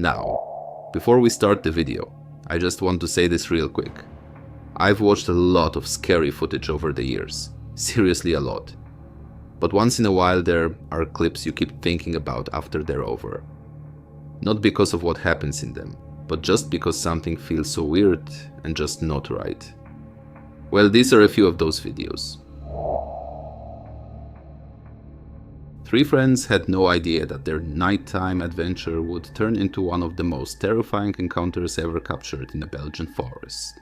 Now, before we start the video, I just want to say this real quick. I've watched a lot of scary footage over the years, seriously a lot. But once in a while there are clips you keep thinking about after they're over. Not because of what happens in them, but just because something feels so weird and just not right. Well, these are a few of those videos. Three friends had no idea that their nighttime adventure would turn into one of the most terrifying encounters ever captured in a Belgian forest.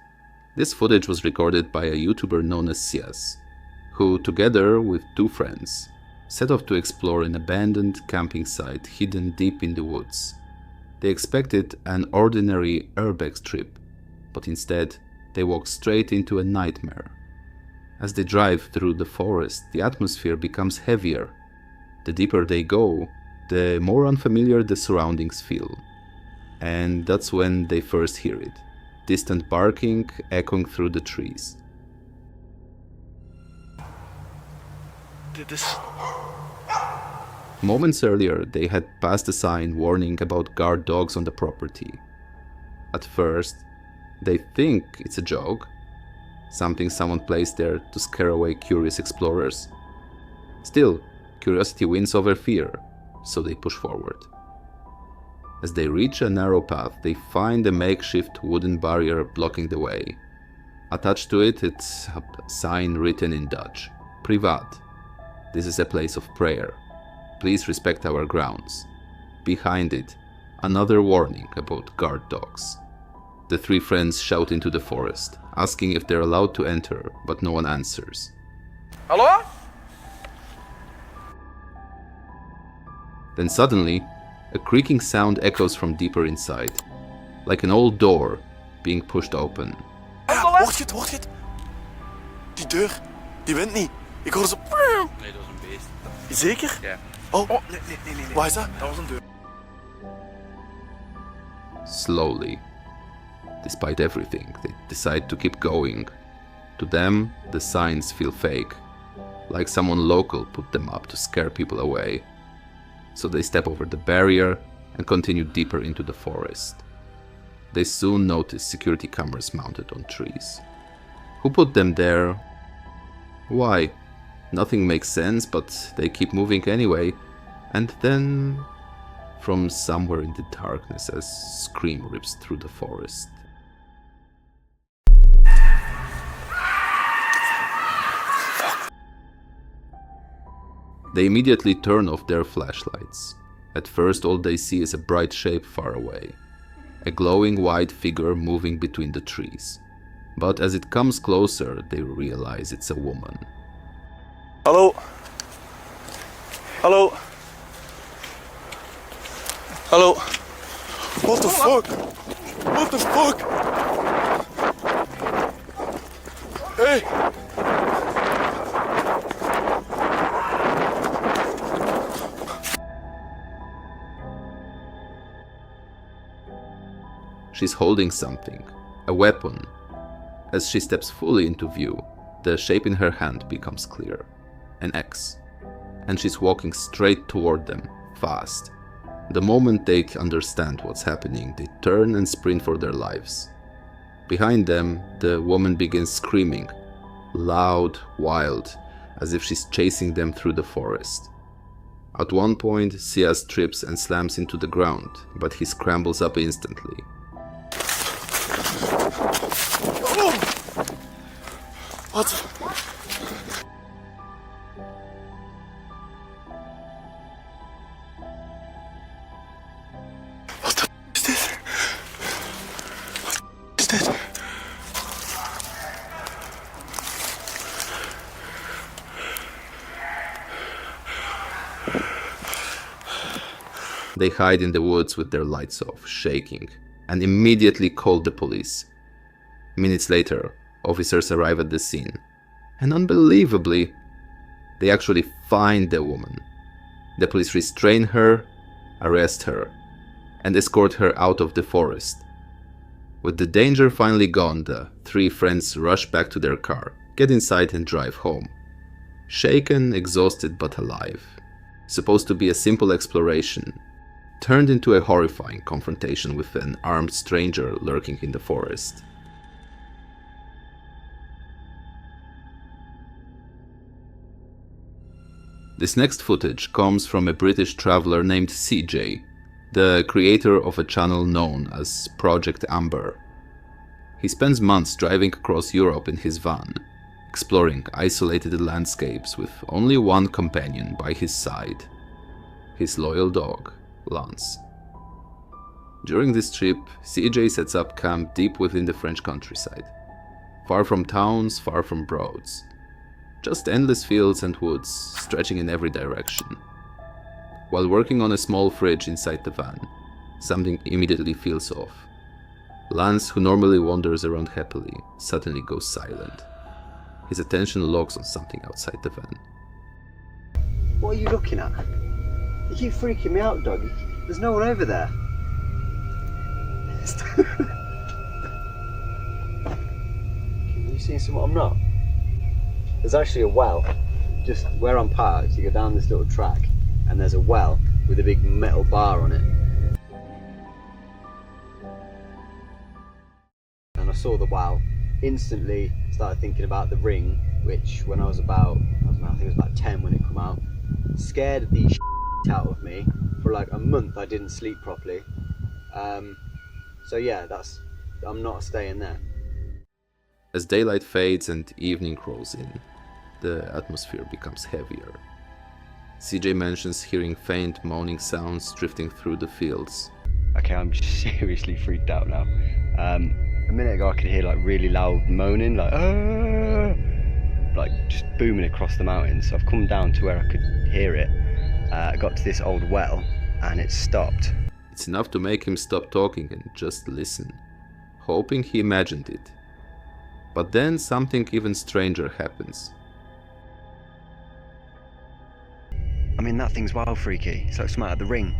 This footage was recorded by a YouTuber known as scariest, who, together with two friends, set off to explore an abandoned camping site hidden deep in the woods. They expected an ordinary urbex trip, but instead they walk straight into a nightmare. As they drive through the forest, the atmosphere becomes heavier. The deeper they go, the more unfamiliar the surroundings feel. And that's when they first hear it, distant barking echoing through the trees. Moments earlier, they had passed a sign warning about guard dogs on the property. At first, they think it's a joke, something someone placed there to scare away curious explorers. Still, curiosity wins over fear, so they push forward. As they reach a narrow path, they find a makeshift wooden barrier blocking the way. Attached to it, it's a sign written in Dutch, "Privat." This is a place of prayer. Please respect our grounds. Behind it, another warning about guard dogs. The three friends shout into the forest, asking if they're allowed to enter, but no one answers. Hallo? Then suddenly, a creaking sound echoes from deeper inside, like an old door being pushed open. Hoort je het? Die deur, die wint niet. Ik hoor zo... Nee, dat was een beest. Zeker? Ja. Oh, nee. Waar is dat? Dat was een deur. Slowly, despite everything, they decide to keep going. To them, the signs feel fake, like someone local put them up to scare people away. So they step over the barrier and continue deeper into the forest. They soon notice security cameras mounted on trees. Who put them there? Why? Nothing makes sense, but they keep moving anyway. And then, from somewhere in the darkness, a scream rips through the forest. They immediately turn off their flashlights. At first, all they see is a bright shape far away, a glowing white figure moving between the trees. But as it comes closer, they realize it's a woman. Hallo? Hallo? Hallo? What the fuck? What the fuck? Hey! She's holding something, a weapon. As she steps fully into view, the shape in her hand becomes clear. An X. And she's walking straight toward them, fast. The moment they understand what's happening, they turn and sprint for their lives. Behind them, the woman begins screaming, loud, wild, as if she's chasing them through the forest. At one point, scariest trips and slams into the ground, but he scrambles up instantly. Wat? Wat is dit? Wat is dit? They hide in the woods with their lights off, shaking, and immediately call the police. Minutes later, officers arrive at the scene, and unbelievably, they actually find the woman. The police restrain her, arrest her, and escort her out of the forest. With the danger finally gone, the three friends rush back to their car, get inside and drive home. Shaken, exhausted but alive. Supposed to be a simple exploration, turned into a horrifying confrontation with an armed stranger lurking in the forest. This next footage comes from a British traveler named CJ, the creator of a channel known as Project Amber. He spends months driving across Europe in his van, exploring isolated landscapes with only one companion by his side, his loyal dog, Lance. During this trip, CJ sets up camp deep within the French countryside, far from towns, far from roads. Just endless fields and woods stretching in every direction. While working on a small fridge inside the van, something immediately feels off. Lance, who normally wanders around happily, suddenly goes silent. His attention locks on something outside the van. What are you looking at? You keep freaking me out, dog. There's no one over there. Can you see something I'm not? There's actually a well, just where I'm parked. You go down this little track and there's a well with a big metal bar on it. And I saw the well, instantly started thinking about the ring, which when I was about, I think it was about 10 when it came out, scared the shit out of me. For like a month I didn't sleep properly. So yeah, I'm not staying there. As daylight fades and evening rolls in, the atmosphere becomes heavier. CJ mentions hearing faint moaning sounds drifting through the fields. Okay, I'm seriously freaked out now. A minute ago I could hear like really loud moaning, like just booming across the mountains. So I've come down to where I could hear it. I got to this old well and it stopped. It's enough to make him stop talking and just listen, hoping he imagined it. But then something even stranger happens. I mean, that thing's wild freaky. It's like something out of the ring.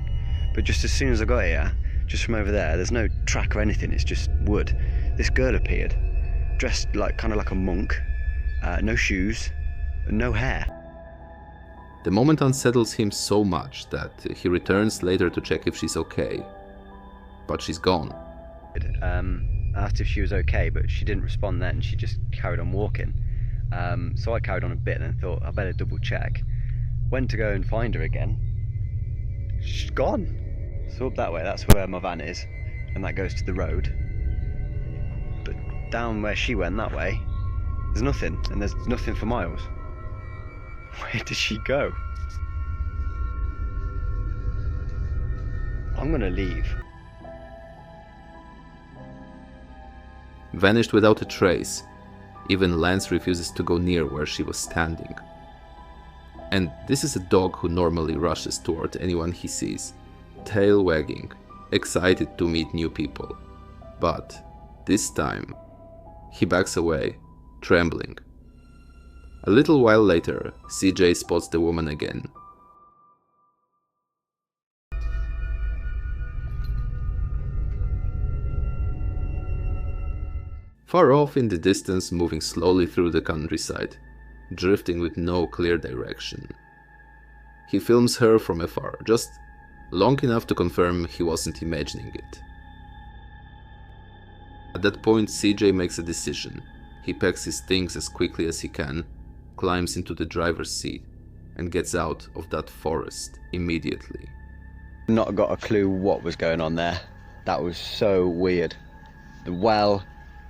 But just as soon as I got here, just from over there, there's no track or anything, it's just wood. This girl appeared, dressed like kind of like a monk, no shoes, and no hair. The moment unsettles him so much that he returns later to check if she's okay. But she's gone. I asked if she was okay, but she didn't respond then. She just carried on walking. So I carried on a bit and then thought I better double check. Went to go and find her again. She's gone. So up that way, that's where my van is, and that goes to the road. But down where she went that way, there's nothing, and there's nothing for miles. Where did she go? I'm gonna leave. Vanished without a trace. Even Lance refuses to go near where she was standing. And this is a dog who normally rushes toward anyone he sees, tail wagging, excited to meet new people. But this time, he backs away, trembling. A little while later, CJ spots the woman again. Far off in the distance, moving slowly through the countryside, drifting with no clear direction. He films her from afar, just long enough to confirm he wasn't imagining it. At that point, CJ makes a decision. He packs his things as quickly as he can, climbs into the driver's seat, and gets out of that forest immediately. Not got a clue what was going on there. That was so weird. The well,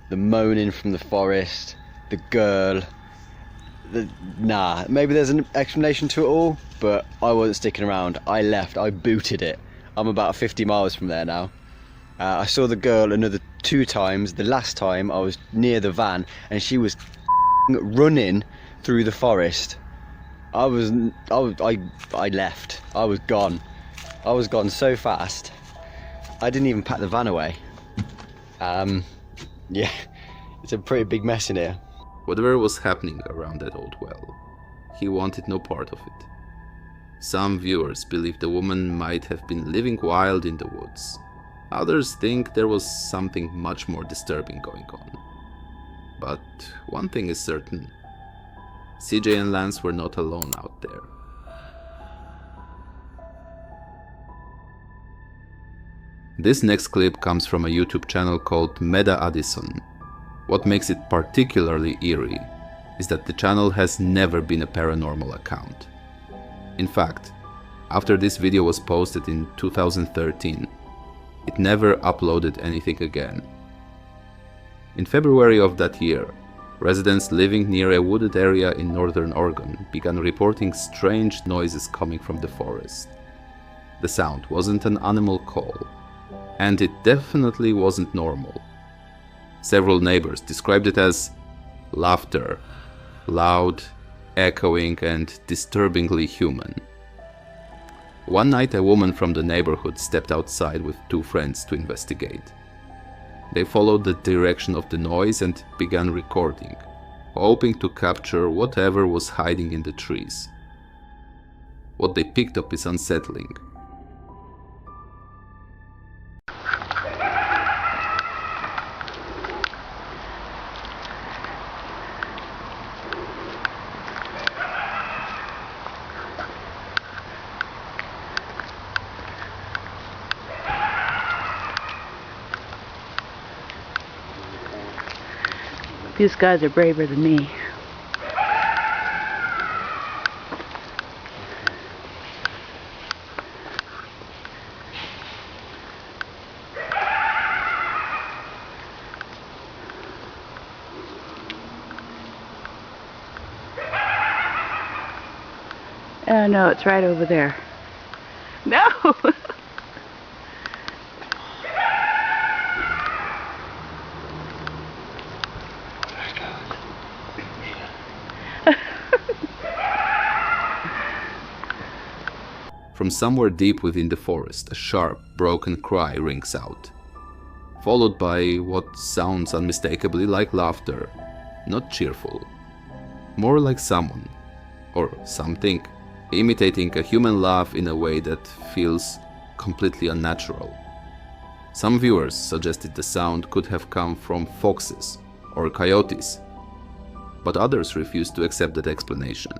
the moaning from the forest, the girl. Nah, maybe there's an explanation to it all, but I wasn't sticking around. I left, I booted it. I'm about 50 miles from there now. I saw the girl another 2 times. The last time I was near the van and she was running through the forest. I left. I was gone. I was gone so fast. I didn't even pack the van away. Yeah, it's a pretty big mess in here. Whatever was happening around that old well, he wanted no part of it. Some viewers believe the woman might have been living wild in the woods. Others think there was something much more disturbing going on. But one thing is certain. CJ and Lance were not alone out there. This next clip comes from a YouTube channel called Meda Addison. What makes it particularly eerie is that the channel has never been a paranormal account. In fact, after this video was posted in 2013, it never uploaded anything again. In February of that year, residents living near a wooded area in northern Oregon began reporting strange noises coming from the forest. The sound wasn't an animal call, and it definitely wasn't normal. Several neighbors described it as laughter, loud, echoing, and disturbingly human. One night, a woman from the neighborhood stepped outside with two friends to investigate. They followed the direction of the noise and began recording, hoping to capture whatever was hiding in the trees. What they picked up is unsettling. These guys are braver than me. Oh no, it's right over there. No! From somewhere deep within the forest, a sharp, broken cry rings out, followed by what sounds unmistakably like laughter, not cheerful, more like someone, or something, imitating a human laugh in a way that feels completely unnatural. Some viewers suggested the sound could have come from foxes or coyotes, but others refused to accept that explanation,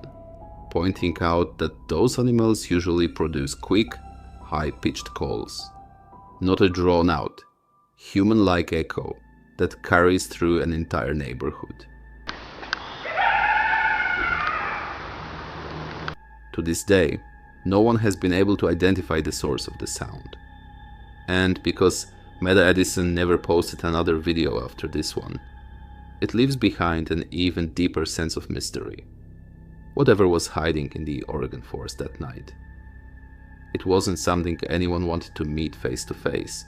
pointing out that those animals usually produce quick, high-pitched calls, not a drawn-out, human-like echo that carries through an entire neighborhood. To this day, no one has been able to identify the source of the sound. And because Meda Addison never posted another video after this one, it leaves behind an even deeper sense of mystery. Whatever was hiding in the Oregon forest that night. It wasn't something anyone wanted to meet face to face,